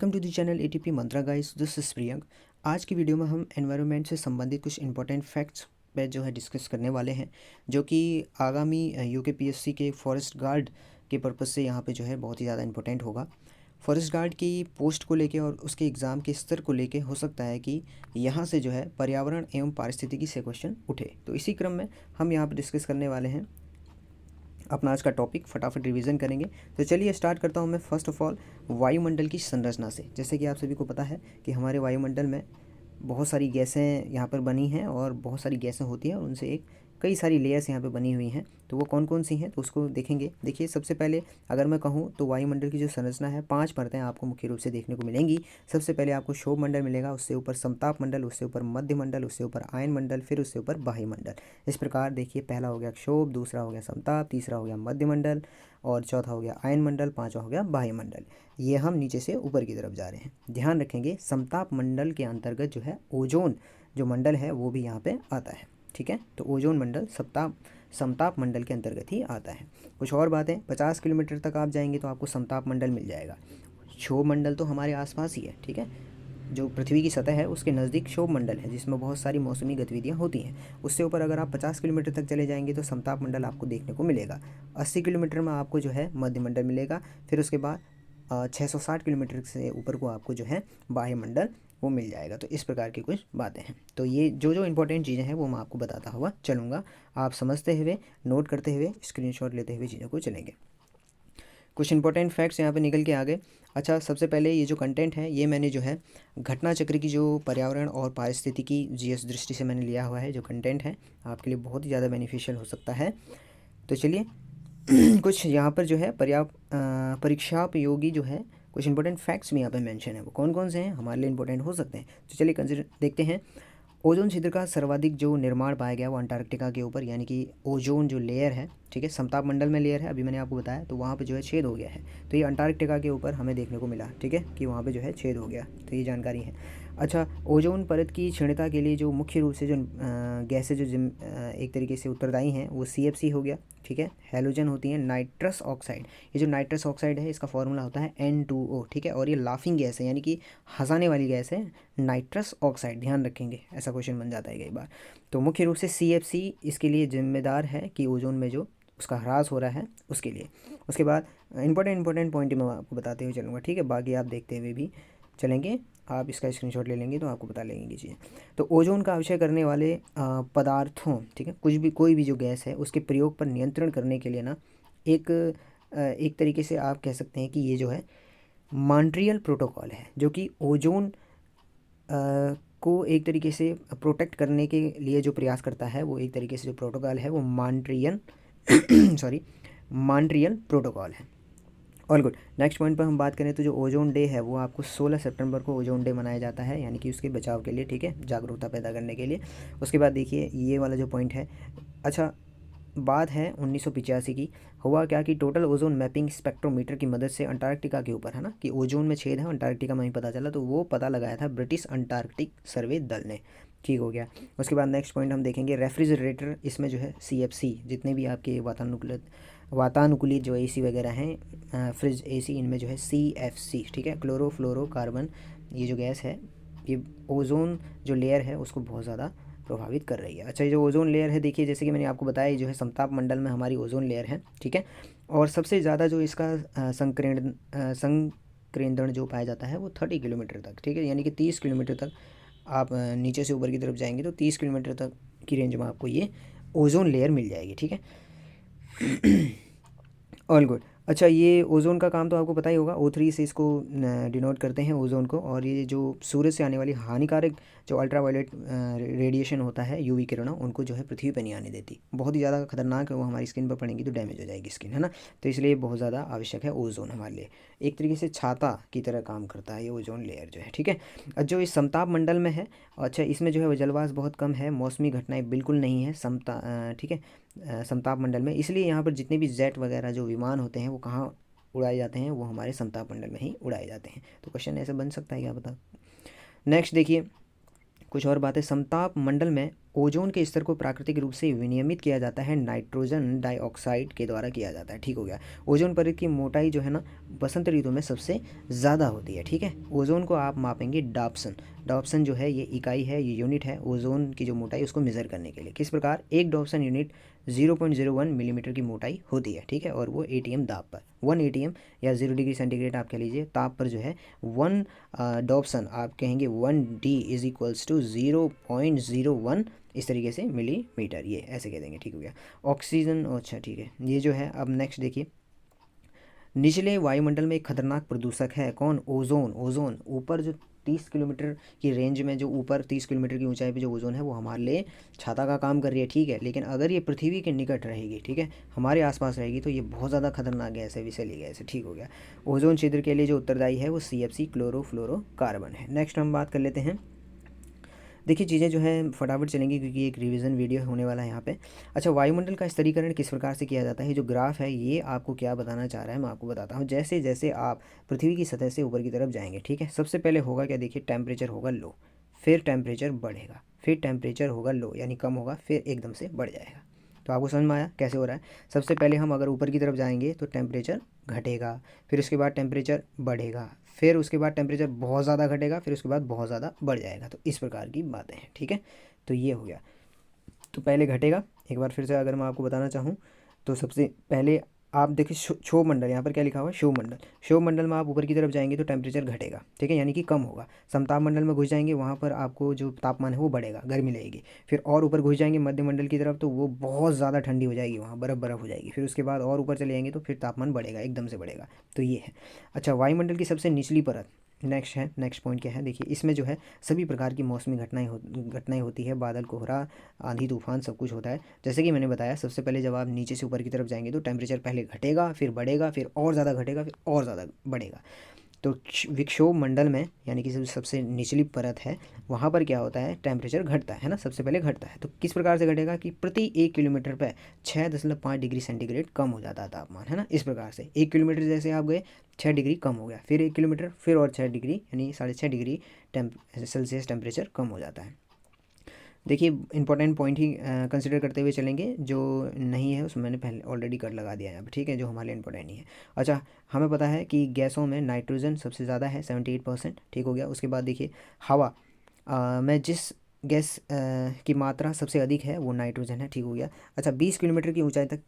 Welcome to the channel ATP Mantra guys, this is Priyank. आज की video में हम एनवायरनमेंट से संबंधित कुछ इंपॉर्टेंट फैक्ट्स पे जो है डिस्कस करने वाले हैं, जो कि आगामी यूकेपीएससी के फॉरेस्ट गार्ड के पर्पज़ से यहाँ पे जो है बहुत ही ज़्यादा इंपॉर्टेंट होगा। फॉरेस्ट गार्ड की पोस्ट को लेके और उसके एग्ज़ाम के स्तर को लेके हो सकता है कि यहाँ से जो है पर्यावरण एवं पारिस्थितिकी से क्वेश्चन उठे। तो इसी क्रम में हम यहाँ पर डिस्कस करने वाले हैं अपना आज का टॉपिक, फटाफट रिवीजन करेंगे। तो चलिए स्टार्ट करता हूँ मैं फर्स्ट ऑफ ऑल वायुमंडल की संरचना से। जैसे कि आप सभी को पता है कि हमारे वायुमंडल में बहुत सारी गैसें यहाँ पर बनी हैं और बहुत सारी गैसें होती हैं और उनसे एक कई सारी लेयर्स यहाँ पे बनी हुई हैं। तो वो कौन कौन सी हैं तो उसको देखेंगे। देखिए, सबसे पहले अगर मैं कहूँ तो वायुमंडल की जो संरचना है 5 परतें आपको मुख्य रूप से देखने को मिलेंगी। सबसे पहले आपको क्षोभ मंडल मिलेगा, उससे ऊपर समताप मंडल, उससे ऊपर मध्य मंडल, उससे ऊपर आयन मंडल, फिर उससे ऊपर बाह्य मंडल। इस प्रकार देखिए, पहला हो गया क्षोभ, दूसरा हो गया समताप, तीसरा हो गया मध्य मंडल और चौथा हो गया आयन मंडल, पाँचवा हो गया बाह्य मंडल। ये हम नीचे से ऊपर की तरफ जा रहे हैं। ध्यान रखेंगे, समताप मंडल के अंतर्गत जो है ओजोन जो मंडल है वो भी यहाँ पे आता है। ठीक है, तो ओजोन मंडल समताप मंडल के अंतर्गत ही आता है। कुछ और बातें, 50 किलोमीटर तक आप जाएंगे तो आपको समताप मंडल मिल जाएगा। क्षोभ मंडल तो हमारे आसपास ही है, ठीक है, जो पृथ्वी की सतह है उसके नज़दीक क्षोभ मंडल है जिसमें बहुत सारी मौसमी गतिविधियाँ होती हैं। उससे ऊपर अगर आप 50 किलोमीटर तक चले जाएंगे तो समताप मंडल आपको देखने को मिलेगा। 80 किलोमीटर में आपको जो है मध्य मंडल मिलेगा। फिर उसके बाद 660 किलोमीटर से ऊपर को आपको जो है बाह्य मंडल वो मिल जाएगा। तो इस प्रकार की कुछ बातें हैं। तो ये जो जो इंपॉर्टेंट चीज़ें हैं वो मैं आपको बताता हुआ चलूँगा। आप समझते हुए, नोट करते हुए, स्क्रीनशॉट लेते हुए चीज़ों को चलेंगे। कुछ इंपॉर्टेंट फैक्ट्स यहाँ पे निकल के आ गए। अच्छा, सबसे पहले ये जो कंटेंट है ये मैंने जो है घटना चक्र की जो पर्यावरण और पारिस्थितिकी जीएस दृष्टि से मैंने लिया हुआ है। जो कंटेंट है आपके लिए बहुत ही ज़्यादा बेनिफिशियल हो सकता है। तो चलिए कुछ यहाँ पर जो है परीक्षापयोगी जो है कुछ इंपॉर्टेंट फैक्ट्स भी यहाँ पे मेंशन है। वो कौन कौन से हैं, हमारे लिए इंपॉर्टेंट हो सकते हैं। तो चलिए कंसिडर देखते हैं। ओजोन छिद्र का सर्वाधिक जो निर्माण पाया गया वो अंटार्कटिका के ऊपर, यानी कि ओजोन जो लेयर है, ठीक है, समताप मंडल में लेयर है, अभी मैंने आपको बताया, तो वहाँ पे जो है छेद हो गया है। तो ये अंटार्कटिका के ऊपर हमें देखने को मिला, ठीक है, कि वहाँ पे जो है छेद हो गया। तो ये जानकारी है। अच्छा, ओजोन परत की क्षीणता के लिए जो मुख्य रूप से जो गैसें जो एक तरीके से उत्तरदायी हैं वो CFC हो गया, ठीक है। हैलोजन होती है नाइट्रस ऑक्साइड। ये जो नाइट्रस ऑक्साइड है इसका फॉर्मूला होता है N2O, ठीक है। और ये लाफिंग गैस है, यानी कि हंसाने वाली गैस है, नाइट्रस ऑक्साइड। ध्यान रखेंगे, ऐसा क्वेश्चन बन जाता है कई बार। तो मुख्य रूप से CFC इसके लिए जिम्मेदार है कि ओजोन में जो उसका ह्रास हो रहा है उसके लिए। उसके बाद इंपॉर्टेंट पॉइंट मैं आपको बताते हुए चलूँगा, ठीक है। बाकी आप देखते हुए भी चलेंगे, आप इसका स्क्रीनशॉट ले लेंगे तो आपको पता लगेंगी चीज़ें। तो ओजोन का आविष्कार करने वाले पदार्थों, ठीक है, कोई भी जो गैस है उसके प्रयोग पर नियंत्रण करने के लिए ना एक तरीके से आप कह सकते हैं कि ये जो है मॉन्ट्रियल प्रोटोकॉल है, जो कि ओजोन को एक तरीके से प्रोटेक्ट करने के लिए जो प्रयास करता है, वो एक तरीके से जो प्रोटोकॉल है वो मॉन्ट्रियल प्रोटोकॉल है। All good. नेक्स्ट पॉइंट पर हम बात करें तो जो ओजोन डे है वो आपको 16 सितंबर को ओजोन डे मनाया जाता है, यानी कि उसके बचाव के लिए, ठीक है, जागरूकता पैदा करने के लिए। उसके बाद देखिए ये वाला जो पॉइंट है, अच्छा, बात है 1985 की। हुआ क्या कि टोटल ओजोन मैपिंग स्पेक्ट्रोमीटर की मदद से अंटार्कटिका के ऊपर, है ना, कि ओजोन में छेद है, अंटार्कटिका में ही पता चला, तो वो पता लगाया था ब्रिटिश अंटार्कटिक सर्वे दल ने। ठीक हो गया। उसके बाद नेक्स्ट पॉइंट हम देखेंगे रेफ्रिजरेटर। इसमें जो है CFC, जितने भी आपके वातानुकूलित जो AC वगैरह हैं, फ्रिज AC, इनमें जो है CFC, ठीक है, क्लोरोफ्लोरोकार्बन, ये जो गैस है ये ओजोन जो लेयर है उसको बहुत ज़्यादा प्रभावित कर रही है। अच्छा, ये जो ओजोन लेयर है, देखिए जैसे कि मैंने आपको बताया, ये जो है समताप मंडल में हमारी ओजोन लेयर है, ठीक है। और सबसे ज़्यादा जो इसका संकेंद्रण जो पाया जाता है वो 30 किलोमीटर तक, ठीक है, यानी कि 30 किलोमीटर तक आप नीचे से ऊपर की तरफ जाएंगे तो 30 किलोमीटर तक की रेंज में आपको ये ओजोन लेयर मिल जाएगी, ठीक है। All good. अच्छा, ये ओजोन का काम तो आपको पता ही होगा, O3 से इसको डिनोट करते हैं ओजोन को। और ये जो सूरज से आने वाली हानिकारक जो अल्ट्रावायलेट रेडिएशन होता है, UV किरणें, उनको जो है पृथ्वी पर नहीं आने देती। बहुत ही ज़्यादा खतरनाक है, वो हमारी स्किन पर पड़ेंगी तो डैमेज हो जाएगी स्किन, है ना। तो इसलिए बहुत ज़्यादा आवश्यक है ओजोन हमारे लिए। एक तरीके से छाता की तरह काम करता है ये ओजोन लेयर जो है, ठीक है। जो इस समताप मंडल में है, अच्छा, इसमें जो है जलवाष्प बहुत कम है, मौसमी घटनाएं बिल्कुल नहीं है ठीक है, समताप मंडल में। इसलिए यहाँ पर जितने भी जेट वगैरह जो विमान होते हैं वो कहाँ उड़ाए जाते हैं, वो हमारे समताप मंडल में ही उड़ाए जाते हैं। तो क्वेश्चन ऐसे बन सकता है, क्या पता। नेक्स्ट देखिए, कुछ और बातें, समताप मंडल में ओजोन के स्तर को प्राकृतिक रूप से विनियमित किया जाता है, नाइट्रोजन डाइऑक्साइड के द्वारा किया जाता है। ठीक हो गया। ओजोन परत की मोटाई जो है ना बसंत ऋतु में सबसे ज़्यादा होती है। ठीक है। ओजोन को आप मापेंगे डॉप्सन। डॉप्सन जो है ये इकाई है, ये यूनिट है ओजोन की जो मोटाई उसको मेज़र करने के लिए। किस प्रकार, एक डॉप्सन यूनिट 0.01 मिलीमीटर की मोटाई होती है। ठीक है। और वो एटीएम दाब पर, 1 एटीएम या 0 डिग्री सेंटीग्रेड आप कह लीजिए ताप पर जो है 1 डॉप्सन आप कहेंगे 1D इज इक्वल्स टू 0.01 इस तरीके से मिलीमीटर, ये ऐसे कह देंगे। ठीक हो गया। ऑक्सीजन, अच्छा ठीक है। ये जो है अब नेक्स्ट देखिए, निचले वायुमंडल में एक खतरनाक प्रदूषक है कौन, ओजोन। ओजोन ऊपर जो 30 किलोमीटर की रेंज में, जो ऊपर 30 किलोमीटर की ऊंचाई पे जो ओजोन है वो हमारे लिए छाता का काम कर रही है। ठीक है। लेकिन अगर ये पृथ्वी के निकट रहेगी, ठीक है, हमारे आसपास रहेगी, तो ये बहुत ज़्यादा खतरनाक गैस है, विषैली गैस है। ठीक हो गया। ओजोन छिद्र के लिए जो उत्तरदायी है वो CFC क्लोरोफ्लोरोकार्बन है। नेक्स्ट हम बात कर लेते हैं। देखिए चीज़ें जो है फटाफट चलेंगी क्योंकि एक रिवीजन वीडियो होने वाला है यहाँ पे। अच्छा, वायुमंडल का स्तरीकरण किस प्रकार से किया जाता है, जो ग्राफ है ये आपको क्या बताना चाह रहा है मैं आपको बताता हूँ। जैसे जैसे आप पृथ्वी की सतह से ऊपर की तरफ जाएंगे, ठीक है, सबसे पहले होगा क्या, देखिए टेम्परेचर होगा लो, फिर टेम्परेचर बढ़ेगा, फिर टेम्परेचर होगा लो यानी कम होगा, फिर एकदम से बढ़ जाएगा। तो आपको समझ में आया कैसे हो रहा है। सबसे पहले हम अगर ऊपर की तरफ जाएंगे तो टेम्परेचर घटेगा, फिर उसके बाद टेम्परेचर बढ़ेगा, फिर उसके बाद टेम्परेचर बहुत ज़्यादा घटेगा, फिर उसके बाद बहुत ज़्यादा बढ़ जाएगा। तो इस प्रकार की बातें हैं। ठीक है। तो ये हो गया। तो पहले घटेगा, एक बार फिर से अगर मैं आपको बताना चाहूँ तो सबसे पहले आप देखिए क्षोभ मंडल, यहाँ पर क्या लिखा हुआ है, क्षोभ मंडल। क्षोभ मंडल में आप ऊपर की तरफ जाएंगे तो टेम्परेचर घटेगा, ठीक है, यानी कि कम होगा। समताप मंडल में घुस जाएंगे, वहाँ पर आपको जो तापमान है वो बढ़ेगा, गर्मी लगेगी। फिर और ऊपर घुस जाएंगे मध्य मंडल की तरफ तो वो बहुत ज़्यादा ठंडी हो जाएगी, वहाँ बर्फ़ हो जाएगी। फिर उसके बाद और ऊपर चले जाएंगे तो फिर तापमान बढ़ेगा, एकदम से बढ़ेगा। तो ये है। अच्छा, वायुमंडल की सबसे निचली परत नेक्स्ट है। नेक्स्ट पॉइंट क्या है, देखिए इसमें जो है सभी प्रकार की मौसमी घटनाएं होती है, बादल, कोहरा, आंधी, तूफान, सब कुछ होता है। जैसे कि मैंने बताया, सबसे पहले जब आप नीचे से ऊपर की तरफ जाएंगे तो टेम्परेचर पहले घटेगा, फिर बढ़ेगा, फिर और ज़्यादा घटेगा, फिर और ज़्यादा बढ़ेगा। तो विक्षोभ मंडल में यानी कि सबसे निचली परत है, वहाँ पर क्या होता है, टेम्परेचर घटता है ना, सबसे पहले घटता है। तो किस प्रकार से घटेगा कि प्रति 1 किलोमीटर पर 6.5 डिग्री सेंटीग्रेड कम हो जाता है तापमान, है ना। इस प्रकार से 1 किलोमीटर जैसे आप गए 6 डिग्री कम हो गया, फिर 1 किलोमीटर फिर और 6 डिग्री यानी 6.5 डिग्री सेल्सियस टेम्परेचर कम हो जाता है। देखिए इंपॉर्टेंट पॉइंट ही कंसिडर करते हुए चलेंगे, जो नहीं है उसमें मैंने पहले ऑलरेडी कर लगा दिया है यहाँ पर, ठीक है, जो हमारे लिए इंपॉर्टेंट नहीं है। अच्छा, हमें पता है कि गैसों में नाइट्रोजन सबसे ज़्यादा है 78%, ठीक हो गया। उसके बाद देखिए हवा में जिस गैस की मात्रा सबसे अधिक है वो नाइट्रोजन है, ठीक हो गया। अच्छा, 20 किलोमीटर की ऊंचाई तक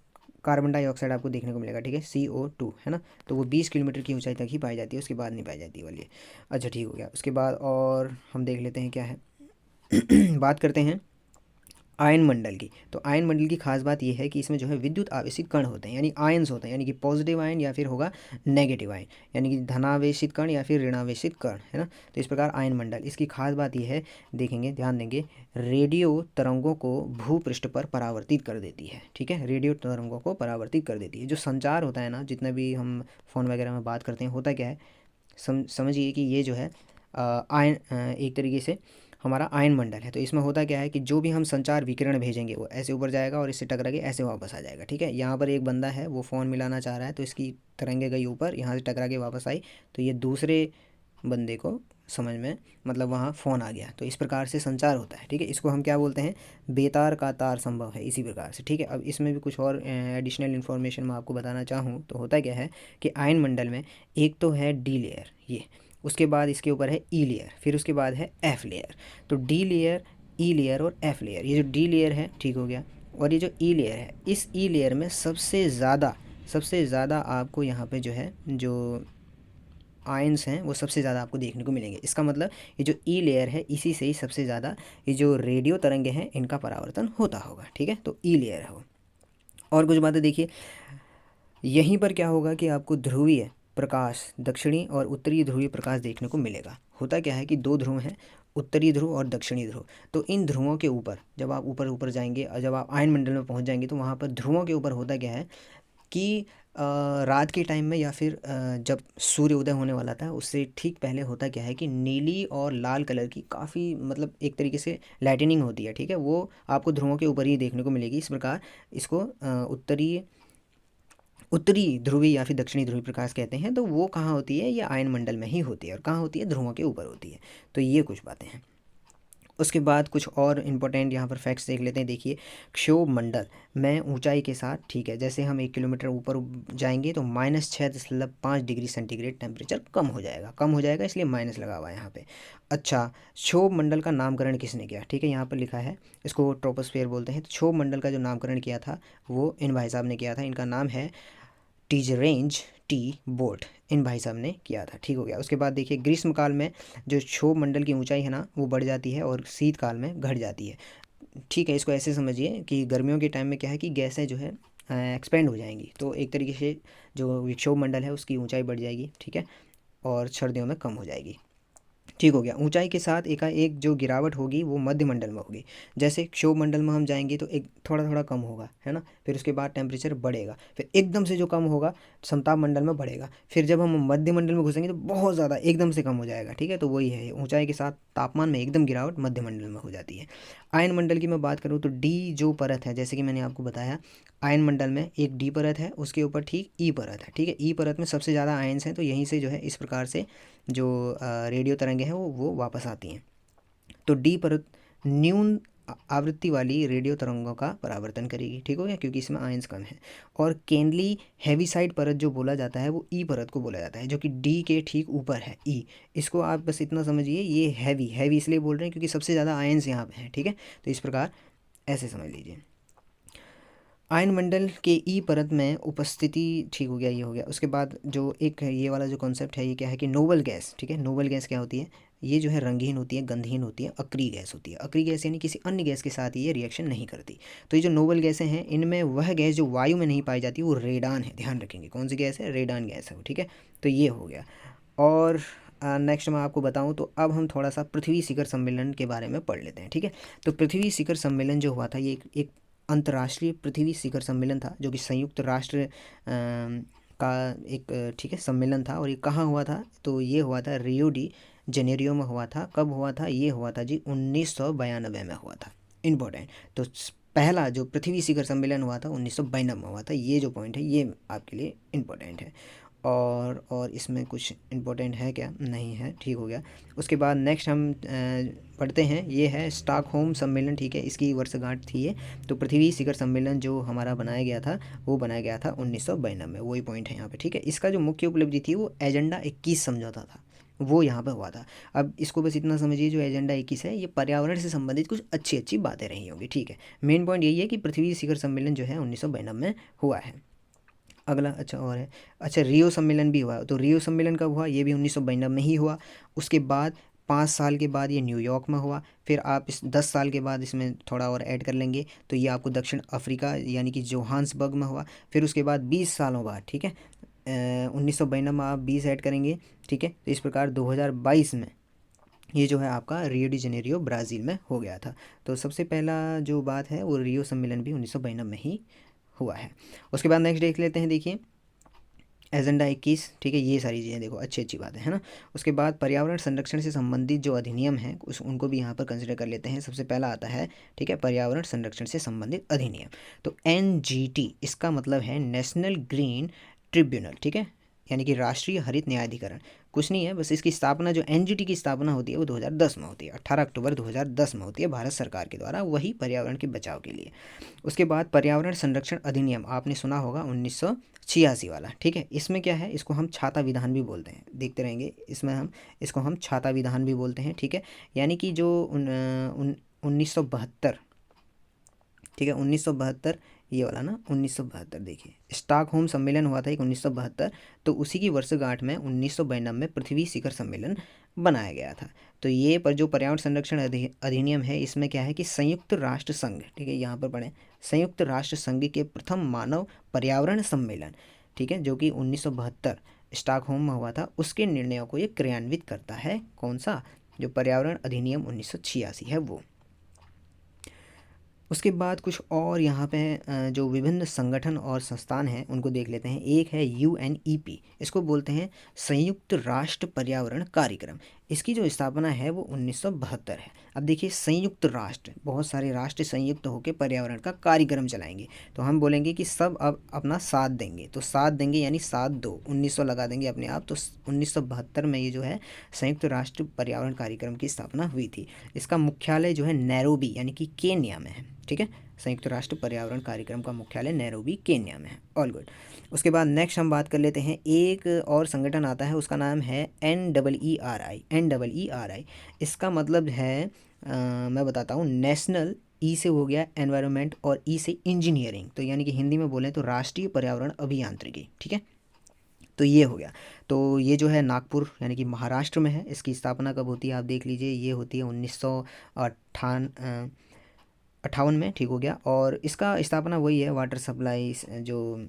कार्बन डाइऑक्साइड आपको देखने को मिलेगा, ठीक है, CO2 है ना। तो वो 20 किलोमीटर की ऊंचाई तक ही पाई जाती है, उसके बाद नहीं पाई जाती वाली। अच्छा ठीक हो गया। उसके बाद और हम देख लेते हैं क्या है बात करते हैं आयन मंडल की। तो आयन मंडल की खास बात यह है कि इसमें जो है विद्युत आवेशित कण होते हैं, यानी आयन्स होते हैं, यानी कि पॉजिटिव आयन या फिर होगा नेगेटिव आयन, यानी कि धनावेशित कण या फिर ऋणावेशित कण, है ना। तो इस प्रकार आयन मंडल, इसकी खास बात यह है, देखेंगे ध्यान देंगे, रेडियो तरंगों को भूपृष्ठ पर परावर्तित कर देती है, ठीक है, रेडियो तरंगों को परावर्तित कर देती है। जो संचार होता है ना, जितना भी हम फ़ोन वगैरह में बात करते हैं, होता क्या है, समझिए कि ये जो है आयन एक तरीके से हमारा आयन मंडल है। तो इसमें होता क्या है कि जो भी हम संचार विकिरण भेजेंगे वो ऐसे ऊपर जाएगा और इससे टकरा के ऐसे वापस आ जाएगा, ठीक है। यहाँ पर एक बंदा है वो फ़ोन मिलाना चाह रहा है, तो इसकी तरंगे गई ऊपर, यहाँ से टकरा के वापस आई, तो ये दूसरे बंदे को समझ में, मतलब वहाँ फ़ोन आ गया। तो इस प्रकार से संचार होता है, ठीक है। इसको हम क्या बोलते हैं, बेतार का तार संभव है, इसी प्रकार से, ठीक है। अब इसमें भी कुछ और एडिशनल इन्फॉर्मेशन मैं आपको बताना चाहूँ तो होता क्या है कि आयन मंडल में एक तो है डी लेयर, ये, उसके बाद इसके ऊपर है ई लेयर, फिर उसके बाद है एफ लेयर। तो डी लेयर, ई लेयर और एफ लेयर, ये जो डी लेयर है, ठीक हो गया, और ये जो ई लेयर है, इस ई लेयर में सबसे ज़्यादा आपको यहाँ पे जो है जो आयंस हैं वो सबसे ज़्यादा आपको देखने को मिलेंगे। इसका मतलब ये जो ई लेयर है इसी से ही सबसे ज़्यादा ये जो रेडियो तरंगे हैं इनका परावर्तन होता होगा, ठीक है। तो ई लेयर है वो। और कुछ बातें देखिए, यहीं पर क्या होगा कि आपको ध्रुवीय प्रकाश, दक्षिणी और उत्तरी ध्रुवीय प्रकाश देखने को मिलेगा। होता क्या है कि 2 ध्रुव हैं, उत्तरी ध्रुव और दक्षिणी ध्रुव। तो इन ध्रुवों के ऊपर जब आप ऊपर ऊपर जाएंगे और जब आप आयन मंडल में पहुंच जाएंगे तो वहाँ पर ध्रुवों के ऊपर होता क्या है कि रात के टाइम में या फिर जब सूर्य उदय होने वाला था उससे ठीक पहले होता क्या है कि नीली और लाल कलर की काफ़ी, मतलब एक तरीके से लाइटनिंग होती है, ठीक है, वो आपको ध्रुवों के ऊपर ही देखने को मिलेगी। इस प्रकार इसको उत्तरी ध्रुवी या फिर दक्षिणी ध्रुवी प्रकाश कहते हैं। तो वो कहाँ होती है, ये आयन मंडल में ही होती है, और कहाँ होती है, ध्रुवों के ऊपर होती है। तो ये कुछ बातें हैं। उसके बाद कुछ और इम्पोर्टेंट यहाँ पर फैक्ट्स देख लेते हैं। देखिए, क्षोभ मंडल में ऊंचाई के साथ, ठीक है, जैसे हम 1 किलोमीटर ऊपर जाएंगे तो -6.5 डिग्री सेंटीग्रेड टेम्परेचर कम हो जाएगा, इसलिए माइनस लगा हुआ है यहाँ पे। अच्छा, क्षोभ मंडल का नामकरण किसने किया? ठीक है, यहाँ पर लिखा है, इसको ट्रोपोस्फेयर बोलते हैं। तो क्षोभ मंडल का जो नामकरण किया था वो इन भाई साहब ने किया था। इनका नाम है टीजरेंज टी बोल्ट। इन भाई साहब ने किया था। ठीक हो गया। उसके बाद देखिए, ग्रीष्मकाल में जो क्षोभ मंडल की ऊंचाई है ना वो बढ़ जाती है और शीतकाल में घट जाती है। ठीक है, इसको ऐसे समझिए कि गर्मियों के टाइम में क्या है कि गैसें जो है एक्सपेंड हो जाएंगी, तो एक तरीके से जो विक्षोभ मंडल है उसकी ऊंचाई बढ़ जाएगी। ठीक है, और सर्दियों में कम हो जाएगी। ठीक हो गया। ऊंचाई के साथ एकाएक जो गिरावट होगी वो मध्य मंडल में होगी। जैसे क्षोभ मंडल में हम जाएंगे तो एक थोड़ा थोड़ा कम होगा, है ना, फिर उसके बाद टेम्परेचर बढ़ेगा, फिर एकदम से जो कम होगा समताप मंडल में बढ़ेगा, फिर जब हम मध्य मंडल में घुसेंगे तो बहुत ज़्यादा एकदम से कम हो जाएगा। ठीक है, तो वही है, ऊंचाई के साथ तापमान में एकदम गिरावट मध्य मंडल में हो जाती है। आयन मंडल की मैं बात करूँ तो डी जो परत है, जैसे कि मैंने आपको बताया, आयन मंडल में एक डी परत है, उसके ऊपर ठीक ई परत है। ठीक है, ई परत में सबसे ज़्यादा आयन्स हैं, तो यहीं से जो है इस प्रकार से जो रेडियो तरंगें हैं वो वापस आती हैं। तो डी परत न्यून आवृत्ति वाली रेडियो तरंगों का परावर्तन करेगी। ठीक हो गया, क्योंकि इसमें आयंस कम है। और केंद्रीय हैवीसाइड परत जो बोला जाता है वो ई परत को बोला जाता है, जो कि डी के ठीक ऊपर है, ई। इसको आप बस इतना समझिए, ये हैवी इसलिए बोल रहे हैं क्योंकि सबसे ज़्यादा आयंस यहाँ पे हैं। ठीक है, तो इस प्रकार ऐसे समझ लीजिए। आयन मंडल के ई परत में उपस्थिति, ठीक हो गया, ये हो गया। उसके बाद जो एक ये वाला जो कॉन्सेप्ट है, ये क्या है कि नोबल गैस। ठीक है, नोबल गैस क्या होती है? ये जो है रंगहीन होती है, गंधहीन होती है, अक्रिय गैस होती है। अक्रिय गैस यानी किसी अन्य गैस के साथ ये रिएक्शन नहीं करती। तो ये जो नोबल गैसें हैं, इनमें वह गैस जो वायु में नहीं पाई जाती वो रेडान है। ध्यान रखेंगे कौन सी गैस है, रेडान गैस है वो। ठीक है, तो ये हो गया। और नेक्स्ट मैं आपको बताऊं तो अब हम थोड़ा सा पृथ्वी शिखर सम्मेलन के बारे में पढ़ लेते हैं। ठीक है, तो पृथ्वी शिखर सम्मेलन जो हुआ था ये एक अंतर्राष्ट्रीय पृथ्वी शिखर सम्मेलन था, जो कि संयुक्त राष्ट्र का एक ठीक है सम्मेलन था। और ये कहाँ हुआ था? तो ये हुआ था रियो डी जेनेरियो में हुआ था। कब हुआ था? ये हुआ था जी 1992 में हुआ था। इम्पोर्टेंट। तो पहला जो पृथ्वी शिखर सम्मेलन हुआ था 1992 में हुआ था। ये जो पॉइंट है ये आपके लिए इम्पोर्टेंट है। और इसमें कुछ इम्पोर्टेंट है क्या? नहीं है। ठीक हो गया। उसके बाद नेक्स्ट हम पढ़ते हैं, ये है स्टॉकहोम सम्मेलन। ठीक है, इसकी वर्षगांठ थी ये। तो पृथ्वी शिखर सम्मेलन जो हमारा बनाया गया था वो बनाया गया था 1992 में। वही पॉइंट है यहाँ पे। ठीक है, इसका जो मुख्य उपलब्धि थी वो एजेंडा 21 समझौता था, वो यहाँ पे हुआ था। अब इसको बस इतना समझिए, जो एजेंडा 21 है ये पर्यावरण से संबंधित कुछ अच्छी अच्छी बातें रही होंगी। ठीक है, मेन पॉइंट यही है कि पृथ्वी शिखर सम्मेलन जो है 1992 में हुआ है। अगला अच्छा और है, अच्छा रियो सम्मेलन भी हुआ। तो रियो सम्मेलन कब हुआ? ये भी 1992 में ही हुआ। उसके बाद 5 साल के बाद ये न्यूयॉर्क में हुआ। फिर आप इस 10 साल के बाद इसमें थोड़ा और ऐड कर लेंगे तो ये आपको दक्षिण अफ्रीका यानी कि जोहान्सबर्ग में हुआ। फिर उसके बाद 20 सालों बाद, ठीक है, 1992 में आप 20 ऐड करेंगे। ठीक है, तो इस प्रकार 2022 में ये जो है आपका रियो डी जेनेरियो ब्राज़ील में हो गया था। तो सबसे पहला जो बात है वो रियो सम्मेलन भी 1992 में ही हुआ है। उसके बाद नेक्स्ट देख लेते हैं। देखिए एजेंडा 21। ठीक है, ये सारी चीज़ें देखो अच्छी अच्छी बात है ना। उसके बाद पर्यावरण संरक्षण से संबंधित जो अधिनियम है उनको भी यहाँ पर कंसिडर कर लेते हैं। सबसे पहला आता है, ठीक है, पर्यावरण संरक्षण से संबंधित अधिनियम। तो NGT इसका मतलब है नेशनल ग्रीन ट्रिब्यूनल। ठीक है, यानी कि राष्ट्रीय हरित न्यायाधिकरण। कुछ नहीं है, बस इसकी स्थापना जो NGT की स्थापना होती है वो 2010 में होती है। 18 अक्टूबर 2010 में होती है भारत सरकार के द्वारा, वही पर्यावरण के बचाव के लिए। उसके बाद पर्यावरण संरक्षण अधिनियम आपने सुना होगा 1986 वाला। ठीक है, इसमें क्या है, इसको हम छाता विधान भी बोलते हैं, देखते रहेंगे इसमें हम इसको हम छाता विधान भी बोलते हैं। ठीक है, यानी कि जो 1972, ठीक है, 1972 ये वाला ना 1972। देखिए स्टॉकहोम सम्मेलन हुआ था एक 1972, तो उसी की वर्षगांठ में 1992 में पृथ्वी शिखर सम्मेलन बनाया गया था। तो ये पर जो पर्यावरण संरक्षण अधिनियम है, इसमें क्या है कि संयुक्त राष्ट्र संघ, ठीक है, यहाँ पर पढ़ें, संयुक्त राष्ट्र संघ के प्रथम मानव पर्यावरण सम्मेलन, ठीक है, जो कि 1972 स्टॉकहोम में हुआ था, उसके निर्णयों को ये क्रियान्वित करता है। कौन सा? जो पर्यावरण अधिनियम 1986 है वो। उसके बाद कुछ और यहाँ पे जो विभिन्न संगठन और संस्थान हैं उनको देख लेते हैं। एक है UNEP, इसको बोलते हैं संयुक्त राष्ट्र पर्यावरण कार्यक्रम। इसकी जो स्थापना है वो 1972 है। अब देखिए, संयुक्त राष्ट्र, बहुत सारे राष्ट्र संयुक्त होकर पर्यावरण का कार्यक्रम चलाएंगे, तो हम बोलेंगे कि सब अब अपना साथ देंगे, तो साथ देंगे यानी 7-2-1900 लगा देंगे अपने आप, तो 1972 में ये जो है संयुक्त राष्ट्र पर्यावरण कार्यक्रम की स्थापना हुई थी। इसका मुख्यालय जो है नैरोबी यानी कि केन्या में है। ठीक है, संयुक्त राष्ट्र पर्यावरण कार्यक्रम का मुख्यालय नैरोबी केन्या में है। All good. उसके बाद नेक्स्ट हम बात कर लेते हैं, एक और संगठन आता है, उसका नाम है NEERI। NEERI इसका मतलब है मैं बताता हूँ, नेशनल, ई से हो गया एनवायरनमेंट और ई से इंजीनियरिंग, तो यानी कि हिंदी में बोलें तो राष्ट्रीय पर्यावरण अभियांत्रिकी। ठीक है, तो ये हो गया। तो ये जो है नागपुर यानी कि महाराष्ट्र में है। इसकी स्थापना कब होती है आप देख लीजिए, ये होती है 1958 में। ठीक हो गया। और इसका स्थापना वही है, वाटर सप्लाई, जो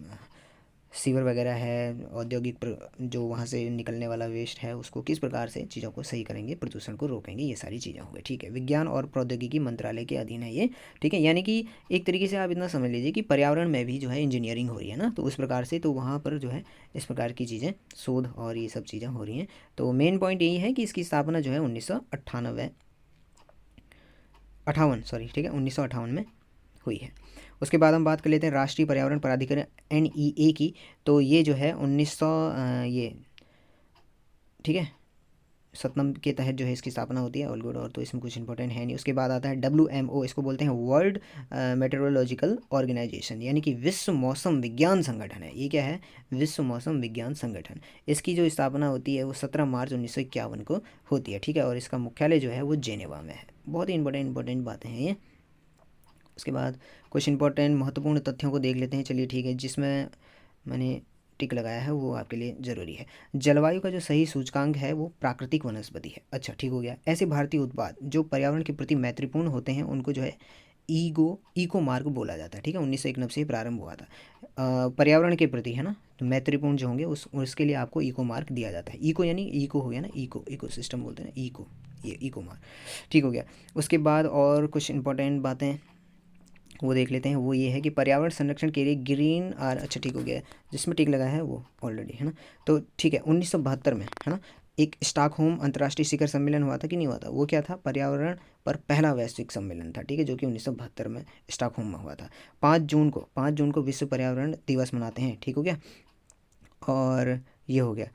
सीवर वगैरह है, औद्योगिक जो वहाँ से निकलने वाला वेस्ट है उसको किस प्रकार से चीज़ों को सही करेंगे, प्रदूषण को रोकेंगे, ये सारी चीज़ें हो गई। ठीक है, विज्ञान और प्रौद्योगिकी मंत्रालय के अधीन है ये। ठीक है, यानी कि एक तरीके से आप इतना समझ लीजिए कि पर्यावरण में भी जो है इंजीनियरिंग हो रही है ना, तो उस प्रकार से तो वहाँ पर जो है इस प्रकार की चीज़ें, शोध और ये सब चीज़ें हो रही हैं। तो मेन पॉइंट यही है कि इसकी स्थापना जो है 1958 में हुई है। उसके बाद हम बात कर लेते हैं राष्ट्रीय पर्यावरण प्राधिकरण NEA की, तो ये जो है 1900 ये, ठीक है, 97 के तहत जो है इसकी स्थापना होती है। All good. और तो इसमें कुछ इंपॉर्टेंट है नहीं। उसके बाद आता है WMO, इसको बोलते हैं वर्ल्ड मेट्रोलॉजिकल ऑर्गेनाइजेशन, यानी कि विश्व मौसम विज्ञान संगठन है। ये क्या है? विश्व मौसम विज्ञान संगठन। इसकी जो स्थापना होती है वो 17 मार्च 1951 को होती है। ठीक है, और इसका मुख्यालय जो है वो जेनेवा में है। बहुत ही इंपॉर्टेंट बातें हैं ये। उसके बाद कुछ इंपॉर्टेंट महत्वपूर्ण तथ्यों को देख लेते हैं। चलिए ठीक है, जिसमें मैंने टिक लगाया है वो आपके लिए ज़रूरी है। जलवायु का जो सही सूचकांक है वो प्राकृतिक वनस्पति है। अच्छा, ठीक हो गया। ऐसे भारतीय उत्पाद जो पर्यावरण के प्रति मैत्रीपूर्ण होते हैं उनको जो है इको मार्क बोला जाता है। ठीक है, 1991 से ही प्रारंभ हुआ था। पर्यावरण के प्रति, है ना, तो मैत्रीपूर्ण जो होंगे उसके लिए आपको इको मार्क दिया जाता है। इको यानी इको हो गया ना, इको सिस्टम बोलते हैं ना, इको, ये इको मार्क। ठीक हो गया। उसके बाद और कुछ इंपॉर्टेंट बातें वो देख लेते हैं। वो ये है कि पर्यावरण संरक्षण के लिए ग्रीन आर, अच्छा ठीक हो गया, जिसमें टिक लगा है वो ऑलरेडी, है ना। तो ठीक है, 1972 में, है ना, एक स्टॉकहोम अंतर्राष्ट्रीय शिखर सम्मेलन हुआ था कि नहीं हुआ था? वो क्या था? पर्यावरण पर पहला वैश्विक सम्मेलन था। ठीक है, जो कि 1972 में स्टॉकहोम में हुआ था। 5 जून को विश्व पर्यावरण दिवस मनाते हैं। ठीक हो गया। और ये हो गया,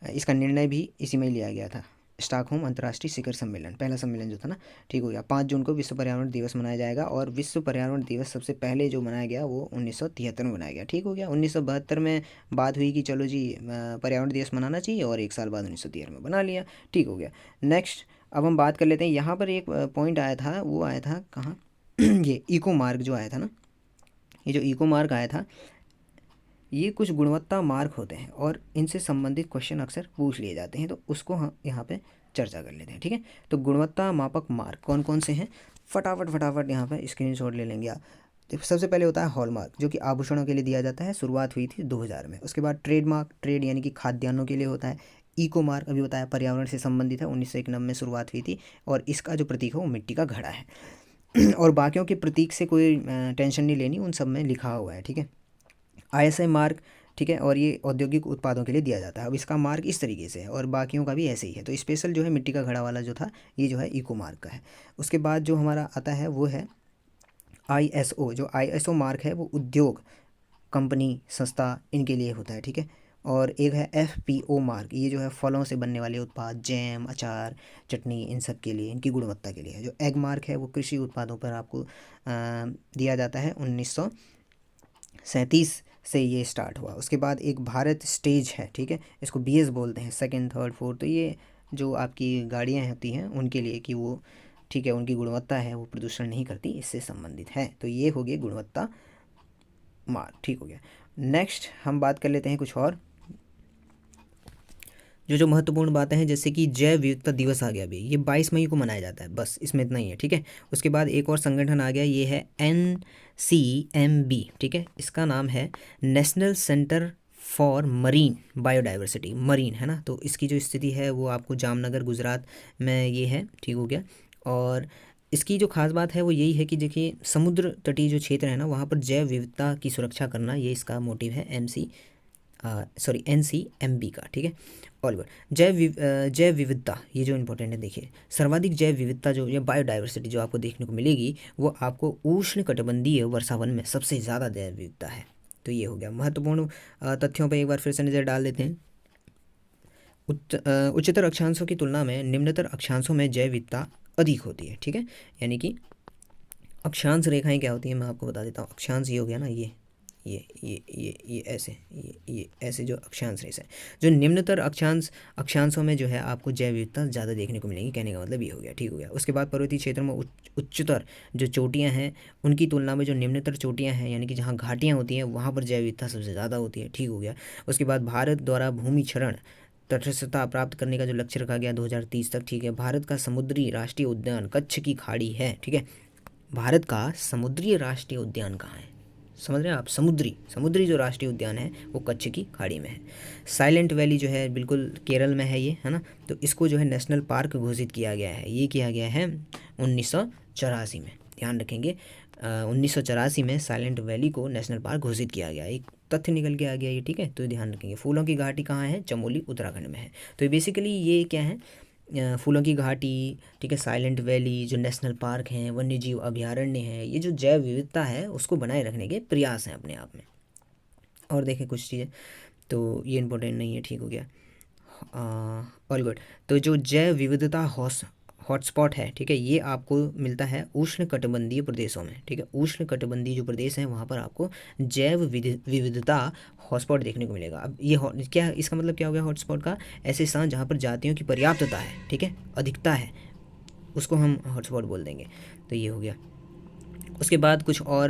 इसका निर्णय भी इसी में लिया गया था। स्टॉकहोम अंतर्राष्ट्रीय शिखर सम्मेलन, पहला सम्मेलन जो था ना, ठीक हो गया। 5 जून को विश्व पर्यावरण दिवस मनाया जाएगा। और विश्व पर्यावरण दिवस सबसे पहले जो मनाया गया वो 1973 में मनाया गया। ठीक हो गया। 1972 में बात हुई कि चलो जी पर्यावरण दिवस मनाना चाहिए, और एक साल बाद 1973 में बना लिया। ठीक हो गया। नेक्स्ट अब हम बात कर लेते हैं, यहाँ पर एक पॉइंट आया था, वो आया था कहाँ ये इको मार्क जो आया था ना, ये जो इको मार्क आया था, ये कुछ गुणवत्ता मार्क होते हैं और इनसे संबंधित क्वेश्चन अक्सर पूछ लिए जाते हैं, तो उसको हम यहाँ पे चर्चा कर लेते हैं। ठीक है, तो गुणवत्ता मापक मार्क कौन कौन से हैं, फटाफट यहाँ पे स्क्रीनशॉट ले लेंगे आप। तो सबसे पहले होता है हॉलमार्क, जो कि आभूषणों के लिए दिया जाता है, शुरुआत हुई थी 2000 में। उसके बाद ट्रेडमार्क, ट्रेड यानी कि खाद्यान्नों के लिए होता है। इको मार्क अभी बताया, पर्यावरण से संबंधित है, 1991 में शुरुआत हुई थी, और इसका जो प्रतीक है वो मिट्टी का घड़ा है। और बाकियों के प्रतीक से कोई टेंशन नहीं लेनी, उन सब में लिखा हुआ है। ठीक है, ISI मार्क, ठीक है, और ये औद्योगिक उत्पादों के लिए दिया जाता है। अब इसका मार्क इस तरीके से है, और बाकियों का भी ऐसे ही है। तो स्पेशल जो है मिट्टी का घड़ा वाला जो था, ये जो है इको मार्क का है। उसके बाद जो हमारा आता है वो है ISO। जो ISO मार्क है वो उद्योग, कंपनी, संस्था, इनके लिए होता है। ठीक है, और एक है FPO मार्क, ये जो है फलों से बनने वाले उत्पाद, जैम, अचार, चटनी, इन सब के लिए, इनकी गुणवत्ता के लिए है। जो एग मार्क है वो कृषि उत्पादों पर आपको दिया जाता है। 1937 से ये स्टार्ट हुआ। उसके बाद एक भारत स्टेज है। ठीक है, इसको BS बोलते हैं, सेकंड, थर्ड, फोर्थ। तो ये जो आपकी गाड़ियाँ होती हैं उनके लिए कि वो, ठीक है, उनकी गुणवत्ता है वो प्रदूषण नहीं करती, इससे संबंधित है। तो ये हो गई गुणवत्ता मार्क। ठीक हो गया। नेक्स्ट हम बात कर लेते हैं कुछ और जो महत्वपूर्ण बातें हैं, जैसे कि जैव विविधता दिवस आ गया अभी, ये 22 मई को मनाया जाता है, बस इसमें इतना ही है। ठीक है, उसके बाद एक और संगठन आ गया, ये है NCMB। ठीक है, इसका नाम है national centre for marine biodiversity, marine, है ना। तो इसकी जो स्थिति है वो आपको जामनगर, गुजरात में ये है। ठीक हो गया। और इसकी जो खास बात है वो यही है कि देखिए, समुद्र तटीय जो क्षेत्र है ना, वहाँ पर जैव विविधता की सुरक्षा करना, ये इसका मोटिव है, सॉरी NCMB का, ठीक है। All good. जैव विविधता, ये जो इम्पोर्टेंट है, देखिए सर्वाधिक जैव विविधता जो, या बायोडाइवर्सिटी जो आपको देखने को मिलेगी, वो आपको उष्ण कटिबंधीय वर्षावन में सबसे ज़्यादा जैव विविधता है। तो ये हो गया। महत्वपूर्ण तथ्यों पर एक बार फिर से नज़र डाल लेते हैं। उच्चतर अक्षांशों की तुलना में निम्नतर अक्षांशों में जैव विविधता अधिक होती है, ठीक है। यानी कि अक्षांश रेखाएं क्या होती हैं, मैं आपको बता देता हूँ। अक्षांश ये हो गया ना, ये ऐसे, ये ऐसे जो अक्षांश रेखा है, जो निम्नतर अक्षांशों में जो है आपको जैव विविधता ज़्यादा देखने को मिलेगी, कहने का मतलब ये हो गया, ठीक हो गया। उसके बाद पर्वतीय क्षेत्र में उच्चतर जो चोटियाँ हैं उनकी तुलना में जो निम्नतर चोटियाँ हैं, यानी कि जहाँ घाटियाँ होती हैं, वहाँ पर जैव विविधता सबसे ज़्यादा होती है, ठीक हो गया। उसके बाद भारत द्वारा भूमि क्षरण तटस्थता प्राप्त करने का जो लक्ष्य रखा गया 2030 तक, ठीक है। भारत का समुद्री राष्ट्रीय उद्यान कच्छ की खाड़ी है, ठीक है। भारत का समुद्री राष्ट्रीय उद्यान कहाँ है, समझ रहे हैं आप? समुद्री जो राष्ट्रीय उद्यान है वो कच्छ की खाड़ी में है। साइलेंट वैली जो है बिल्कुल केरल में है ये, है ना। तो इसको जो है नेशनल पार्क घोषित किया गया है। ये किया गया है 1984 में, ध्यान रखेंगे। 1984 में साइलेंट वैली को नेशनल पार्क घोषित किया गया। एक तथ्य निकल के आ गया ये, ठीक है। तो ध्यान रखेंगे। फूलों की घाटी कहाँ है? चमोली उत्तराखंड में है। तो बेसिकली ये क्या है, फूलों की घाटी, ठीक है, साइलेंट वैली जो नेशनल पार्क हैं, वन्य जीव अभयारण्य है, ये जो जैव विविधता है उसको बनाए रखने के प्रयास हैं अपने आप में। और देखें कुछ चीज़ें, तो ये इंपॉर्टेंट नहीं है, ठीक हो गया। All good. तो जो जैव विविधता हॉटस्पॉट है, ठीक है, ये आपको मिलता है उष्ण कटिबंधीय प्रदेशों में, ठीक है। उष्ण कटिबंधीय जो प्रदेश हैं वहाँ पर आपको जैव विविधता हॉटस्पॉट देखने को मिलेगा। अब ये क्या, इसका मतलब क्या हो गया हॉटस्पॉट का? ऐसे स्थान जहाँ पर जातियों की पर्याप्तता है, ठीक है, अधिकता है, उसको हम हॉटस्पॉट बोल देंगे। तो ये हो गया। उसके बाद कुछ और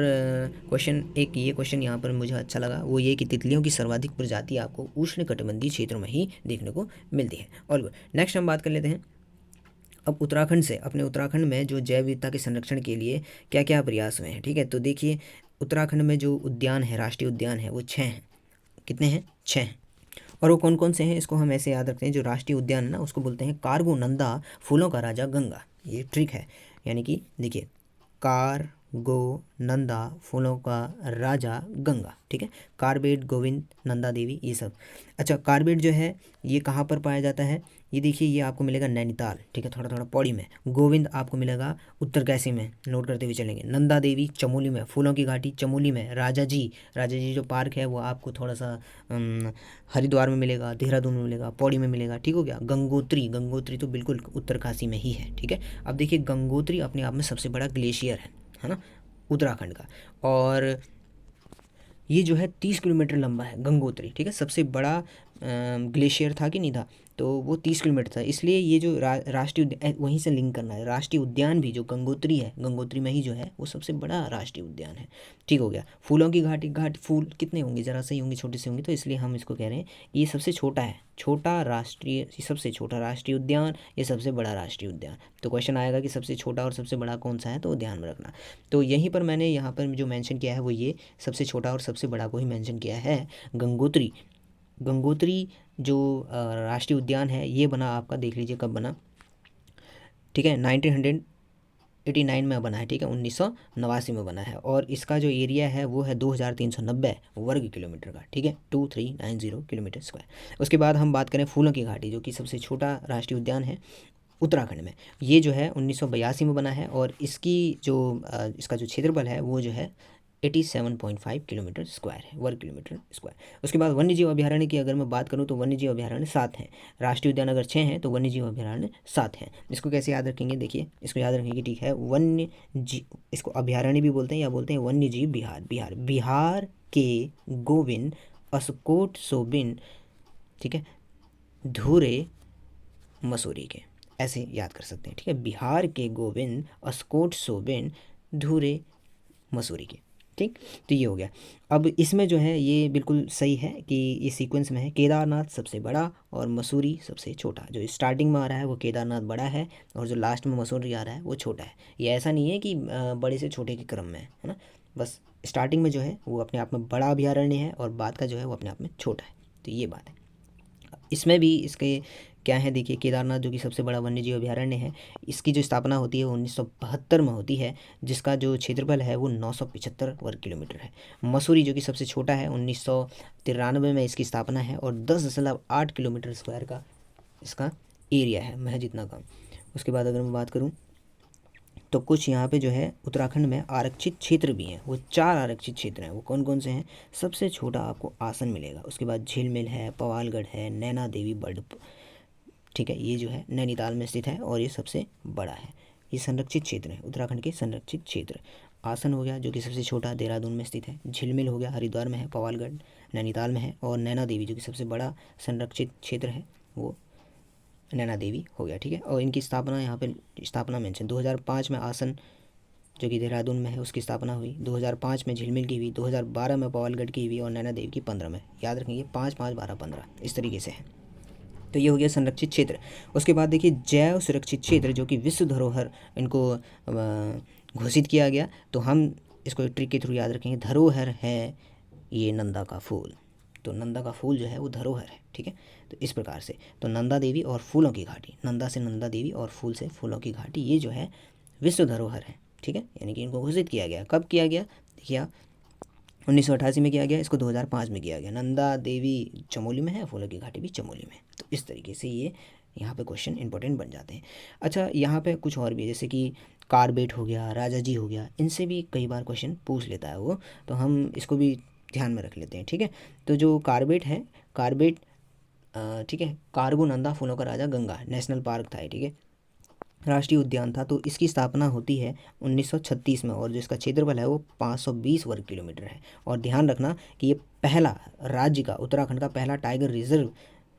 क्वेश्चन, एक ये क्वेश्चन यहाँ पर मुझे अच्छा लगा, वो ये कि तितलियों की सर्वाधिक प्रजाति आपको उष्ण कटिबंधीय क्षेत्रों में ही देखने को मिलती है। और नेक्स्ट हम बात कर लेते हैं अब उत्तराखंड से। अपने उत्तराखंड में जो जैव विविधता के संरक्षण के लिए क्या क्या प्रयास हुए हैं, ठीक है। तो देखिए उत्तराखंड में जो उद्यान है, राष्ट्रीय उद्यान है, वो 6 हैं। कितने हैं? 6 हैं। और वो कौन कौन से हैं इसको हम ऐसे याद रखते हैं। जो राष्ट्रीय उद्यान है ना, उसको बोलते हैं कार्गो नंदा फूलों का राजा गंगा। ये ट्रिक है, यानी कि देखिए कार्गो नंदा फूलों का राजा गंगा, ठीक है। कार्बेट, गोविंद, नंदा देवी, ये सब। अच्छा, कार्बेट जो है ये कहाँ पर पाया जाता है? ये देखिए, ये आपको मिलेगा नैनीताल, ठीक है, थोड़ा थोड़ा पौड़ी में। गोविंद आपको मिलेगा उत्तरकाशी में, नोट करते हुए चलेंगे। नंदा देवी चमोली में, फूलों की घाटी चमोली में। राजा जी जो पार्क है वो आपको थोड़ा सा हरिद्वार में मिलेगा, देहरादून में मिलेगा, पौड़ी में मिलेगा, ठीक हो गया। गंगोत्री तो बिल्कुल उत्तरकाशी में ही है, ठीक है। अब देखिए गंगोत्री अपने आप में सबसे बड़ा ग्लेशियर है ना, उत्तराखंड का। और ये जो है 30 किलोमीटर लंबा है गंगोत्री, ठीक है। सबसे बड़ा ग्लेशियर था कि नहीं था, तो वो 30 किलोमीटर था। इसलिए ये जो राष्ट्रीय उद्यान, वहीं से लिंक करना है। राष्ट्रीय उद्यान भी जो गंगोत्री है, गंगोत्री में ही जो है वो सबसे बड़ा राष्ट्रीय उद्यान है, ठीक हो गया। फूलों की घाटी फूल कितने होंगे? ज़रा से ही होंगे, छोटे से होंगे, तो इसलिए हम इसको कह रहे हैं ये सबसे छोटा है, सबसे छोटा राष्ट्रीय उद्यान, ये सबसे बड़ा राष्ट्रीय उद्यान। तो क्वेश्चन आएगा कि सबसे छोटा और सबसे बड़ा कौन सा है, तो ध्यान में रखना। तो यहीं पर मैंने यहाँ पर जो मेंशन किया है वो ये सबसे छोटा और सबसे बड़ा को ही मेंशन किया है, गंगोत्री। गंगोत्री जो राष्ट्रीय उद्यान है ये बना आपका, देख लीजिए कब बना, ठीक है, 1989 में बना है, ठीक है, 1989 में बना है। और इसका जो एरिया है वो है 2390 वर्ग किलोमीटर का, ठीक है, 2390 किलोमीटर स्क्वायर। उसके बाद हम बात करें फूलों की घाटी, जो कि सबसे छोटा राष्ट्रीय उद्यान है उत्तराखंड में। ये जो है 1982 में बना है, और इसकी जो इसका जो क्षेत्रफल है वो जो है 87.5 किलोमीटर स्क्वायर है, वर्ग किलोमीटर स्क्वायर। उसके बाद वन्य जीव अभयारण्य की अगर मैं बात करूँ तो वन्य जीव अभयारण्य 7 हैं। राष्ट्रीय उद्यान अगर 6 हैं तो वन्य जीव अभयारण्य 7 हैं। इसको कैसे याद रखेंगे? देखिए इसको याद रखेंगे, ठीक है। वन्य जीव, इसको अभयारण्य भी बोलते हैं या बोलते हैं वन्य जीव बिहार के गोविंद अस्कोट सोबिन, ठीक है, धुरे मसूरी के, ऐसे याद कर सकते हैं, ठीक है। बिहार के गोविंद अस्कोट सोबिन धुरे मसूरी के, ठीक। तो ये हो गया। अब इसमें जो है ये बिल्कुल सही है कि ये सीक्वेंस में है, केदारनाथ सबसे बड़ा और मसूरी सबसे छोटा। जो स्टार्टिंग में आ रहा है वो केदारनाथ बड़ा है, और जो लास्ट में मसूरी आ रहा है वो छोटा है। ये ऐसा नहीं है कि बड़े से छोटे के क्रम में है ना, बस स्टार्टिंग में जो है वो अपने आप में बड़ा अभयारण्य है और बाद का जो है वो अपने आप में छोटा है। तो ये बात है। इसमें भी इसके क्या है देखिए, केदारनाथ जो कि सबसे बड़ा वन्यजीव अभयारण्य है, इसकी जो स्थापना होती है वो 1972 में होती है, जिसका जो क्षेत्रफल है वो 975 वर्ग किलोमीटर है। मसूरी जो कि सबसे छोटा है, 1993 में इसकी स्थापना है और 10.8 किलोमीटर स्क्वायर का इसका एरिया है, महज इतना कम। उसके बाद अगर मैं बात करूँ तो कुछ यहाँ पे जो है उत्तराखंड में आरक्षित क्षेत्र भी हैं, वो 4 आरक्षित क्षेत्र हैं। वो कौन कौन से हैं? सबसे छोटा आपको आसन मिलेगा, उसके बाद झीलमिल है, पवालगढ़ है, नैना देवी बर्ड, ठीक है, ये जो है नैनीताल में स्थित है और ये सबसे बड़ा है। ये संरक्षित क्षेत्र है, उत्तराखंड के संरक्षित क्षेत्र। आसन हो गया जो कि सबसे छोटा देहरादून में स्थित है, झिलमिल हो गया हरिद्वार में है, पवालगढ़ नैनीताल में है, और नैना देवी जो कि सबसे बड़ा संरक्षित क्षेत्र है वो नैना देवी हो गया, ठीक है। और इनकी स्थापना यहाँ पे स्थापना मेंशन 2005 में आसन जो कि देहरादून में है उसकी स्थापना हुई, 2005 में झिलमिल की हुई, 2012 में पवालगढ़ की हुई और नैना देवी की 15 में। याद रखेंगे 5, 5, 12, 15 इस तरीके से है। तो ये हो गया संरक्षित क्षेत्र। उसके बाद देखिए जैव सुरक्षित क्षेत्र जो कि विश्व धरोहर इनको घोषित किया गया, तो हम इसको ट्रिक के थ्रू याद रखेंगे। धरोहर है ये नंदा का फूल, तो नंदा का फूल जो है वो धरोहर है, ठीक है। तो इस प्रकार से तो नंदा देवी और फूलों की घाटी, नंदा से नंदा देवी और फूल से फूलों की घाटी, ये जो है विश्व धरोहर है, ठीक है। यानी कि इनको घोषित किया गया। कब किया गया? देखिए आप 1988 में किया गया, इसको 2005 में किया गया। नंदा देवी चमोली में है, फूलों की घाटी भी चमोली में है। तो इस तरीके से ये यहाँ पे क्वेश्चन इंपॉर्टेंट बन जाते हैं। अच्छा, यहाँ पे कुछ और भी जैसे कि कार्बेट हो गया, राजा जी हो गया, इनसे भी कई बार क्वेश्चन पूछ लेता है वो, तो हम इसको भी ध्यान में रख लेते हैं, ठीक है। तो जो कार्बेट है, कार्बेट ठीक है, कार्गो नंदा फूलों का राजा गंगा नेशनल पार्क था, ठीक है, राष्ट्रीय उद्यान था। तो इसकी स्थापना होती है 1936 में और जो इसका क्षेत्रफल है वो 520 वर्ग किलोमीटर है। और ध्यान रखना कि ये पहला राज्य का, उत्तराखंड का पहला टाइगर रिजर्व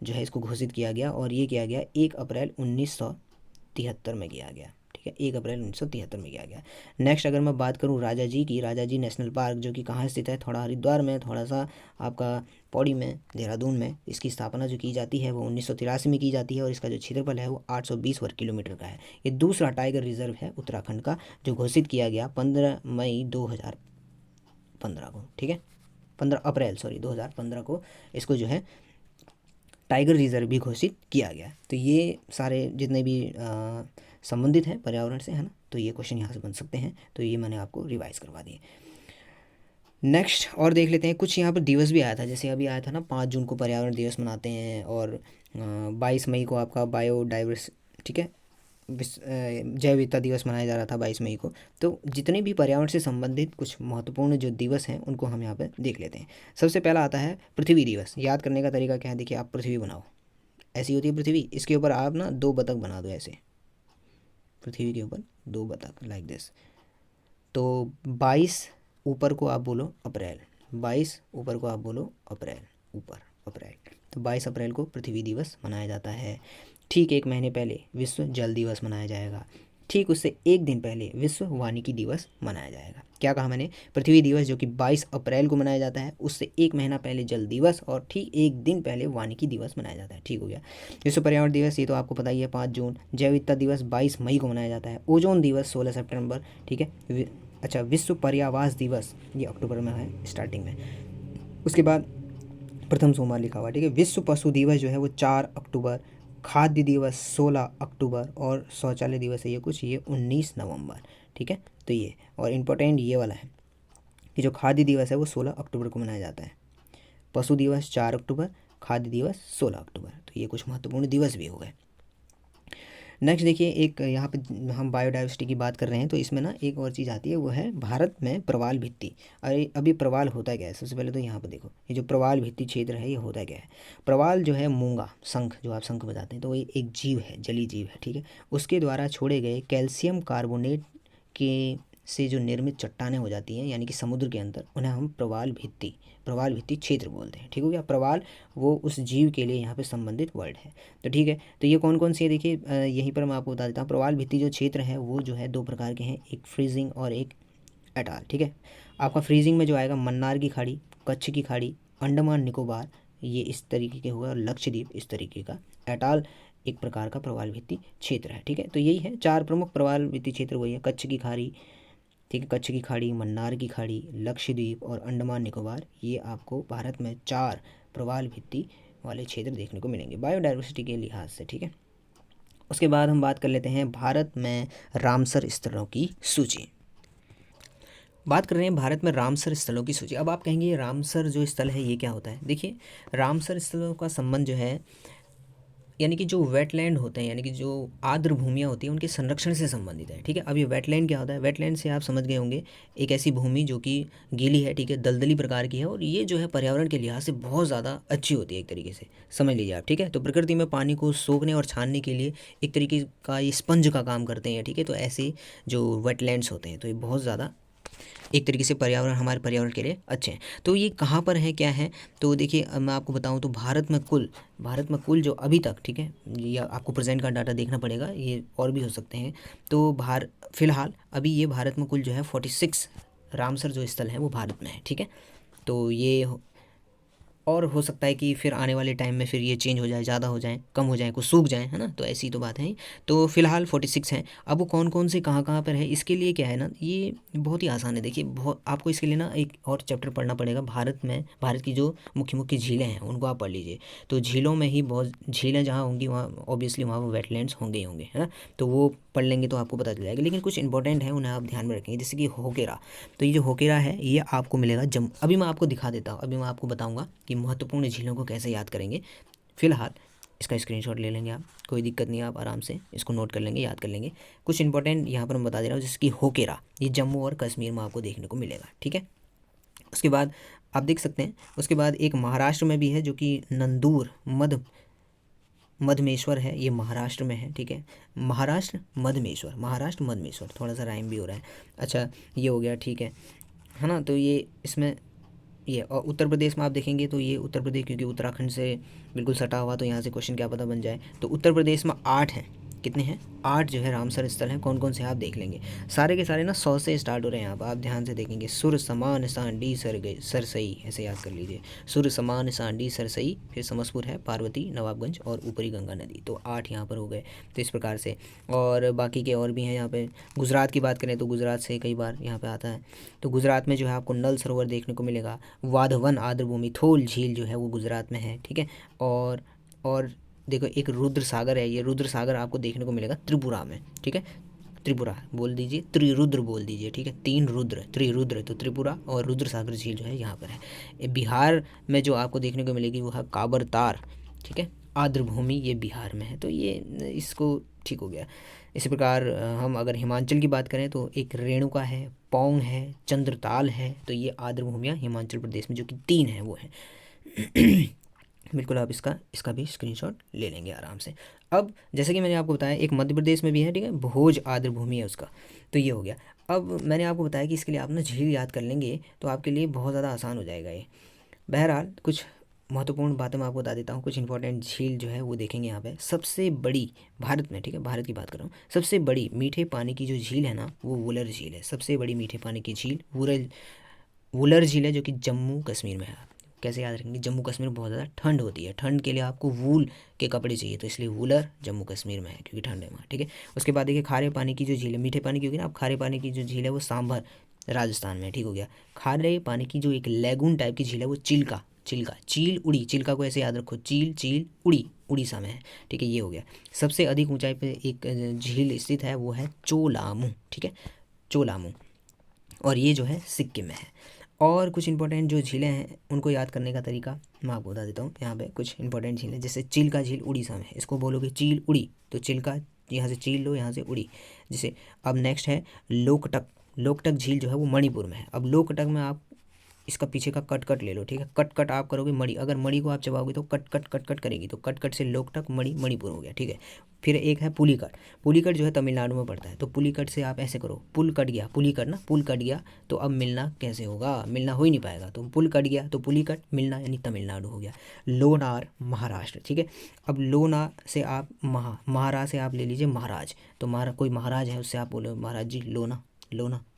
जो है इसको घोषित किया गया, और ये किया गया 1 अप्रैल 1973 में किया गया, ठीक है, 1 अप्रैल 1973 में किया गया। नेक्स्ट अगर मैं बात करूँ राजा जी की, राजा जी नेशनल पार्क जो कि कहाँ स्थित है? थोड़ा हरिद्वार में, थोड़ा सा आपका पौड़ी में, देहरादून में। इसकी स्थापना जो की जाती है वो 1983 में की जाती है और इसका जो क्षेत्रफल है वो 820 वर्ग किलोमीटर का है। ये दूसरा टाइगर रिजर्व है उत्तराखंड का जो घोषित किया गया 15 मई 2015 को, ठीक है, 15 अप्रैल 2015 को इसको जो है टाइगर रिजर्व भी घोषित किया गया। तो ये सारे जितने भी संबंधित हैं पर्यावरण से, है ना, तो ये क्वेश्चन यहाँ से बन सकते हैं। तो ये मैंने आपको रिवाइज करवा दिए। नेक्स्ट और देख लेते हैं, कुछ यहाँ पर दिवस भी आया था, जैसे अभी आया था ना 5 जून को पर्यावरण दिवस मनाते हैं, और 22 मई को आपका बायोडाइवर्स, ठीक है, जैव विविधता दिवस मनाया जा रहा था 22 मई को। तो जितने भी पर्यावरण से संबंधित कुछ महत्वपूर्ण जो दिवस हैं उनको हम यहाँ पर देख लेते हैं। सबसे पहला आता है पृथ्वी दिवस। याद करने का तरीका क्या है? देखिए आप पृथ्वी बनाओ, ऐसी होती है पृथ्वी, इसके ऊपर आप ना 2 बतख बना दो ऐसे, पृथ्वी के ऊपर 2 बतख लाइक दिस। तो 22 ऊपर को आप बोलो अप्रैल, 22 ऊपर को आप बोलो अप्रैल, ऊपर अप्रैल। तो 22 अप्रैल को पृथ्वी दिवस मनाया जाता है। ठीक 1 महीने पहले विश्व जल दिवस मनाया जाएगा। ठीक उससे 1 दिन पहले विश्व वानिकी दिवस मनाया जाएगा। क्या कहा मैंने? पृथ्वी दिवस जो कि 22 अप्रैल को मनाया जाता है, उससे 1 महीना पहले जल दिवस और ठीक 1 दिन पहले वानिकी दिवस मनाया जाता है। ठीक हो गया। विश्व पर्यावरण दिवस ये तो आपको पता ही है 5 जून। जैव विविधता दिवस 22 मई को मनाया जाता है। ओजोन दिवस 16 सितंबर, ठीक है। अच्छा, विश्व पर्यावास दिवस ये अक्टूबर में है स्टार्टिंग में। उसके बाद प्रथम सोमवार लिखा हुआ, ठीक है। विश्व पशु दिवस जो है वो 4 अक्टूबर, खाद्य दिवस 16 अक्टूबर और शौचालय दिवस है ये कुछ, ये 19 नवंबर, ठीक है। तो ये और इम्पोर्टेंट ये वाला है कि जो खाद्य दिवस है वो 16 अक्टूबर को मनाया जाता है। पशु दिवस 4 अक्टूबर, खाद्य दिवस 16 अक्टूबर। तो ये कुछ महत्वपूर्ण दिवस भी हो गए। नेक्स्ट देखिए, एक यहाँ पे हम बायोडाइवर्सिटी की बात कर रहे हैं, तो इसमें ना एक और चीज़ आती है, वो है भारत में प्रवाल भित्ति। अरे अभी प्रवाल होता क्या है? सबसे पहले तो यहाँ पे देखो, ये जो प्रवाल भित्ति क्षेत्र है ये होता क्या है? प्रवाल जो है मूंगा, शंख, जो आप शंख बजाते हैं, तो ये एक जीव है, जलीय जीव है, ठीक है। उसके द्वारा छोड़े गए कैल्शियम कार्बोनेट के से जो निर्मित चट्टानें हो जाती हैं, यानी कि समुद्र के अंदर, उन्हें हम प्रवाल भित्ति क्षेत्र बोलते हैं। ठीक हो गया। प्रवाल वो उस जीव के लिए यहाँ पे संबंधित वर्ड है। तो ठीक है, तो ये कौन कौन सी है देखिए, यहीं पर मैं आपको बता देता हूँ। प्रवाल भित्ति जो क्षेत्र है वो जो है 2 प्रकार के हैं, एक फ्रीजिंग और एक एटाल, ठीक है। आपका फ्रीजिंग में जो आएगा मन्नार की खाड़ी, कच्छ की खाड़ी, अंडमान निकोबार, ये इस तरीके के होगा, और लक्षद्वीप इस तरीके का। एटाल एक प्रकार का प्रवाल भित्ति क्षेत्र है, ठीक है। तो यही है 4 प्रमुख प्रवाल भित्ति क्षेत्र, वही है कच्छ की खाड़ी, ठीक है, कच्छ की खाड़ी, मन्नार की खाड़ी, लक्षद्वीप और अंडमान निकोबार। ये आपको भारत में 4 प्रवाल भित्ति वाले क्षेत्र देखने को मिलेंगे बायोडाइवर्सिटी के लिहाज से, ठीक है। उसके बाद हम बात कर लेते हैं भारत में रामसर स्थलों की सूची। बात कर रहे हैं भारत में रामसर स्थलों की सूची। अब आप कहेंगे रामसर जो स्थल है ये क्या होता है। देखिए, रामसर स्थलों का संबंध जो है यानी कि जो वेटलैंड होते हैं, यानी कि जो आर्द्र भूमियाँ होती हैं उनके संरक्षण से संबंधित है, ठीक है। अब ये वेटलैंड क्या होता है, वेटलैंड से आप समझ गए होंगे, एक ऐसी भूमि जो कि गीली है, ठीक है, दलदली प्रकार की है, और ये जो है पर्यावरण के लिहाज से बहुत ज़्यादा अच्छी होती है, एक तरीके से समझ लीजिए आप, ठीक है। तो प्रकृति में पानी को सोखने और छानने के लिए एक तरीके का ये स्पंज का काम करते हैं, ठीक है। तो ऐसे जो वेटलैंड्स होते हैं तो ये बहुत ज़्यादा एक तरीके से पर्यावरण, हमारे पर्यावरण के लिए अच्छे हैं। तो ये कहाँ पर है, क्या है, तो देखिए अब मैं आपको बताऊँ तो भारत में कुल जो अभी तक, ठीक है, ये आपको प्रेजेंट का डाटा देखना पड़ेगा, ये और भी हो सकते हैं। तो फिलहाल अभी ये भारत में कुल जो है 46 रामसर जो स्थल हैं वो भारत में है, ठीक है। तो ये और हो सकता है कि फिर आने वाले टाइम में फिर ये चेंज हो जाए, ज़्यादा हो जाए, कम हो जाए, कुछ सूख जाए, है ना। तो ऐसी तो बात है। तो फिलहाल 46 हैं। अब वो कौन कौन से कहाँ कहाँ पर है, इसके लिए क्या है ना, ये बहुत ही आसान है। देखिए, बहुत आपको इसके लिए ना एक और चैप्टर पढ़ना पड़ेगा। भारत की जो मुख्य मुख्य झीलें हैं उनको आप पढ़ लीजिए। तो झीलों में ही बहुत झीलें जहाँ होंगी वहाँ ऑब्वियसली वहाँ वो वेटलैंड्स होंगे ही होंगे, है ना। तो वो पढ़ लेंगे तो आपको पता चल जाएगा। लेकिन कुछ इंपॉर्टेंट है उन्हें आप ध्यान में रखेंगे, जैसे कि होकेरा। तो ये जो होकेरा है ये आपको मिलेगा अभी मैं आपको दिखा देता हूँ, अभी मैं आपको बताऊँगा कि महत्वपूर्ण झीलों को कैसे याद करेंगे। फिलहाल इसका स्क्रीनशॉट ले लेंगे आप, कोई दिक्कत नहीं, आप आराम से इसको नोट कर लेंगे, याद कर लेंगे। कुछ इंपॉर्टेंट यहाँ पर मैं बता दे रहा हूँ, जैसे कि होकेरा, ये जम्मू और कश्मीर में आपको देखने को मिलेगा, ठीक है। उसके बाद आप देख सकते हैं, उसके बाद एक महाराष्ट्र में भी है जो कि नंदूर मधमेश्वर है, ये महाराष्ट्र में है, ठीक है। महाराष्ट्र मधमेश्वर, थोड़ा सा राइम भी हो रहा है। अच्छा, ये हो गया, ठीक है ना। तो ये इसमें ये, और उत्तर प्रदेश में आप देखेंगे तो ये उत्तर प्रदेश, क्योंकि उत्तराखंड से बिल्कुल सटा हुआ, तो यहाँ से क्वेश्चन क्या पता बन जाए। तो उत्तर प्रदेश में 8 हैं, कितने हैं, 8 जो है रामसर स्थल हैं। कौन कौन से आप देख लेंगे, सारे के सारे ना 100 से स्टार्ट हो रहे हैं। यहाँ पर आप ध्यान से देखेंगे, सुर समान सांडी सरसई, ऐसे याद कर लीजिए, सुर समान सांडी सरसई, फिर समसपुर है, पार्वती, नवाबगंज और ऊपरी गंगा नदी। तो 8 यहाँ पर हो गए। तो इस प्रकार से, और बाकी के और भी हैं यहाँ पे। गुजरात की बात करें तो गुजरात से कई बार यहाँ पे आता है। तो गुजरात में जो है आपको नल सरोवर देखने को मिलेगा। वाधवन आर्द्रभूमि थोल झील जो है वो गुजरात में है, ठीक है। और देखो, एक रुद्र सागर है, ये रुद्र सागर आपको देखने को मिलेगा त्रिपुरा में, ठीक है। त्रिपुरा बोल दीजिए, त्रिरुद्र बोल दीजिए, ठीक है। 3 रुद्र, त्रिरुद्र, तो त्रिपुरा और रुद्र सागर झील जो है यहाँ पर है। बिहार में जो आपको देखने को मिलेगी वो है काबर तार, ठीक है। आर्द्रभूमि ये बिहार में है। तो ये इसको ठीक हो गया। इसी प्रकार हम अगर हिमाचल की बात करें तो एक रेणुका है, पौंग है, चंद्रताल है। तो ये आर्द्रभूमियाँ हिमाचल प्रदेश में जो कि 3 है वो है। बिल्कुल, आप इसका भी स्क्रीनशॉट ले लेंगे आराम से। अब जैसे कि मैंने आपको बताया, एक मध्य प्रदेश में भी है, ठीक है, भोज आर्द्रभूमि है उसका। तो ये हो गया। अब मैंने आपको बताया कि इसके लिए आप ना झील याद कर लेंगे तो आपके लिए बहुत ज़्यादा आसान हो जाएगा ये। बहरहाल कुछ महत्वपूर्ण बातें मैं आपको बता देता हूँ। कुछ इंपॉर्टेंट झील जो है वो देखेंगे यहाँ पे। सबसे बड़ी भारत में, ठीक है, भारत की बात कर रहा हूँ, सबसे बड़ी मीठे पानी की जो झील है ना वो वुलर झील है। सबसे बड़ी मीठे पानी की झील वुलर झील है, जो कि जम्मू कश्मीर में है। कैसे याद रखेंगे, जम्मू कश्मीर में बहुत ज़्यादा ठंड होती है, ठंड के लिए आपको वूल के कपड़े चाहिए, तो इसलिए वुलर जम्मू कश्मीर में है क्योंकि ठंड है वहाँ, ठीक है। उसके बाद देखिए, खारे पानी की जो झील है, मीठे पानी की होगी ना, अब खारे पानी की जो झील है वो सांभर राजस्थान में, ठीक हो गया। खारे पानी की जो एक लेगून टाइप की झील है वो चील उड़ी, चिल्का को ऐसे याद रखो, चील उड़ी, उड़ीसा में है, ठीक है। ये हो गया। सबसे अधिक ऊंचाई पे एक झील स्थित है वो है चोलामू, ठीक है, चोलामू, और ये जो है सिक्किम में है। और कुछ इंपॉर्टेंट जो झीलें हैं उनको याद करने का तरीका मैं आपको बता देता हूँ। यहाँ पे कुछ इंपॉर्टेंट झीलें, जैसे चिल्का झील उड़ीसा में है, इसको बोलोगे चील उड़ी, तो चिल्का, यहाँ से चील लो, यहाँ से उड़ी, जैसे। अब नेक्स्ट है लोकटक झील जो है वो मणिपुर में है। अब लोकटक में आप इसका पीछे का कट ले लो, ठीक है। कट आप करोगे मणि, अगर मणि को आप चबाओगे तो कट करेगी, तो कट से लोकटक मणिपुर हो गया, ठीक है। फिर एक है पुलिकट जो है तमिलनाडु में पड़ता है। तो पुलिकट से आप ऐसे करो, पुल कट गया, तो अब मिलना कैसे होगा, मिलना हो ही नहीं पाएगा। तो पुल कट गया तो पुलिकट, मिलना यानी तमिलनाडु हो गया। लोनार महाराष्ट्र, ठीक है। अब लोना से आप महारा से आप ले लीजिए महाराज, तो कोई महाराज है उससे आप बोलो महाराज जी लोना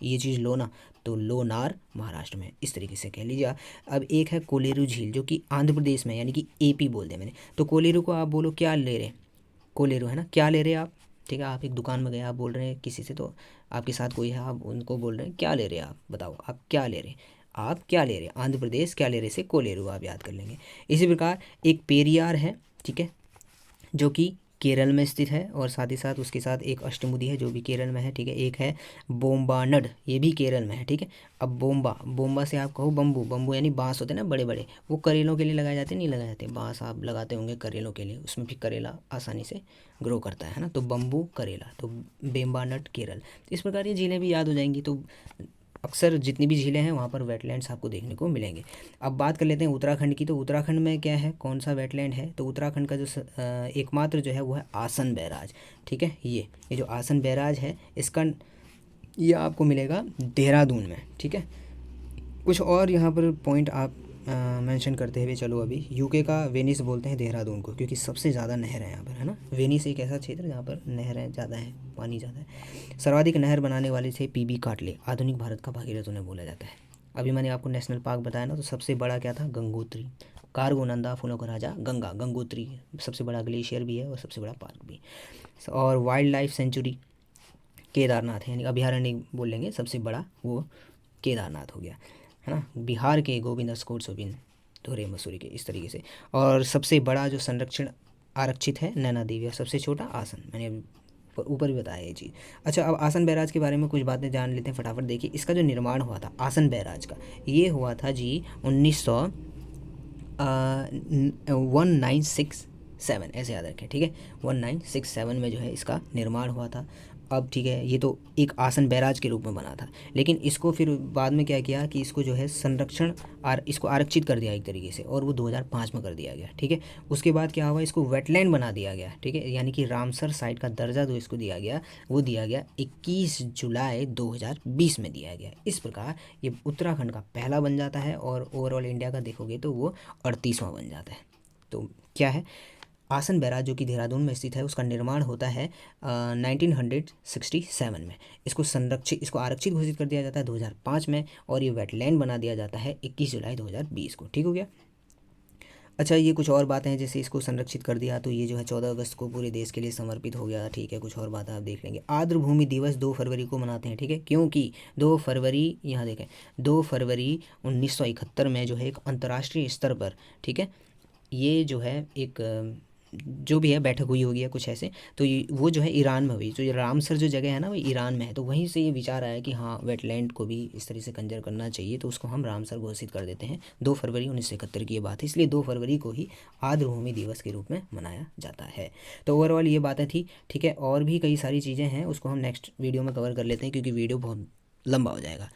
ये चीज़ लोना, तो लोनार महाराष्ट्र में, इस तरीके से कह लीजिए। अब एक है कोलेरू झील जो कि आंध्र प्रदेश में, यानी कि एपी बोल दिया मैंने। तो कोलेरू को आप बोलो क्या ले रहे, कोलेरू है ना, क्या ले रहे हैं आप, ठीक है। आप एक दुकान में गए, आप बोल रहे हैं किसी से, तो आपके साथ कोई है, आप उनको बोल रहे हैं क्या ले रहे हैं आप, बताओ आप क्या ले रहे हैं। आप क्या ले रहे हैं, आंध्र प्रदेश क्या ले रहे से कोलेरू आप याद कर लेंगे। इसी प्रकार एक पेरियार है, ठीक है, जो कि केरल में स्थित है, और साथ ही साथ उसके साथ एक अष्टमुदी है जो भी केरल में है, ठीक है। एक है बोम्बानड, ये भी केरल में है, ठीक है। अब बोम्बा से आप कहो बम्बू, बम्बू यानी बांस होते हैं ना बड़े बड़े, वो करेलों के लिए लगाए जाते हैं, नहीं लगाए जाते, बांस आप लगाते होंगे करेलों के लिए, उसमें भी करेला आसानी से ग्रो करता है ना, तो बम्बू करेला, तो बेम्बानड केरल। इस प्रकार ये झीलें भी याद हो जाएंगी। तो अक्सर जितनी भी झीलें हैं वहाँ पर वेटलैंड्स आपको देखने को मिलेंगे। अब बात कर लेते हैं उत्तराखंड की। तो उत्तराखंड में क्या है, कौन सा वेटलैंड है, तो उत्तराखंड का जो एकमात्र जो है वो है आसन बैराज, ठीक है। ये जो आसन बैराज है इसका, ये आपको मिलेगा देहरादून में, ठीक है। कुछ और यहाँ पर पॉइंट आप मेंशन करते हुए चलो, अभी यूके का वेनिस बोलते हैं देहरादून को, क्योंकि सबसे ज़्यादा नहर है यहाँ पर, है ना। वेनिस एक ऐसा क्षेत्र जहाँ पर नहरें ज़्यादा है, पानी ज़्यादा है। सर्वाधिक नहर बनाने वाले थे पीबी काटले, आधुनिक भारत का भागीरथ उन्हें बोला जाता है। अभी मैंने आपको नेशनल पार्क बताया ना, तो सबसे बड़ा क्या था, गंगोत्री। कारगो नंदा फूलों का राजा गंगा, गंगोत्री सबसे बड़ा ग्लेशियर भी है और सबसे बड़ा पार्क भी। और वाइल्ड लाइफ सेंचुरी केदारनाथ है, यानी अभयारण्य बोल लेंगे, सबसे बड़ा वो केदारनाथ हो गया, है ना। बिहार के गोविंद स्कोट सोबिन धोरे मसूरी के, इस तरीके से। और सबसे बड़ा जो संरक्षण आरक्षित है नैना देवी, और सबसे छोटा आसन, मैंने अभी ऊपर भी बताया ये चीज़। अच्छा, अब आसन बैराज के बारे में कुछ बातें जान लेते हैं फटाफट। देखिए, इसका जो निर्माण हुआ था आसन बैराज का, ये हुआ था जी 1967, ऐसे याद रखें, ठीक है। 1967 में जो है इसका निर्माण हुआ था। अब ठीक है, ये तो एक आसन बैराज के रूप में बना था, लेकिन इसको फिर बाद में क्या किया कि इसको जो है संरक्षण इसको आरक्षित कर दिया एक तरीके से, और वो 2005 में कर दिया गया, ठीक है। उसके बाद क्या हुआ, इसको वेटलैंड बना दिया गया, ठीक है, यानी कि रामसर साइट का दर्जा जो इसको दिया गया, वो दिया गया 21 जुलाई 2020 में दिया गया। इस प्रकार ये उत्तराखंड का पहला बन जाता है, और ओवरऑल इंडिया का देखोगे तो वो 38वां बन जाता है। तो क्या है, आसन बैराज जो कि देहरादून में स्थित है, उसका निर्माण होता है 1967 में। इसको आरक्षित घोषित कर दिया जाता है 2005 में, और ये वेटलैंड बना दिया जाता है 21 जुलाई 2020 को, ठीक हो गया। अच्छा, ये कुछ और बातें हैं, जैसे इसको संरक्षित कर दिया तो ये जो है 14 अगस्त को पूरे देश के लिए समर्पित हो गया, ठीक है। कुछ और बातें आप देख लेंगे। आर्द्र भूमि दिवस 2 फरवरी को मनाते हैं, ठीक है, क्योंकि 2 फरवरी, यहाँ देखें, 2 फरवरी 1971 में जो है एक अंतर्राष्ट्रीय स्तर पर, ठीक है, ये जो है एक जो भी है बैठक हुई होगी या कुछ ऐसे, तो ये वो जो है ईरान में हुई। तो ये रामसर जो जगह है ना, वो ईरान में है, तो वहीं से ये विचार आया कि हाँ वेटलैंड को भी इस तरह से कंजर करना चाहिए, तो उसको हम रामसर घोषित कर देते हैं। 2 फरवरी 1971 की ये बात है, इसलिए 2 फरवरी को ही आर्द्र भूमि दिवस के रूप में मनाया जाता है। तो ओवरऑल ये बातें थी, ठीक है। और भी कई सारी चीज़ें हैं, उसको हम नेक्स्ट वीडियो में कवर कर लेते हैं, क्योंकि वीडियो बहुत लंबा हो जाएगा।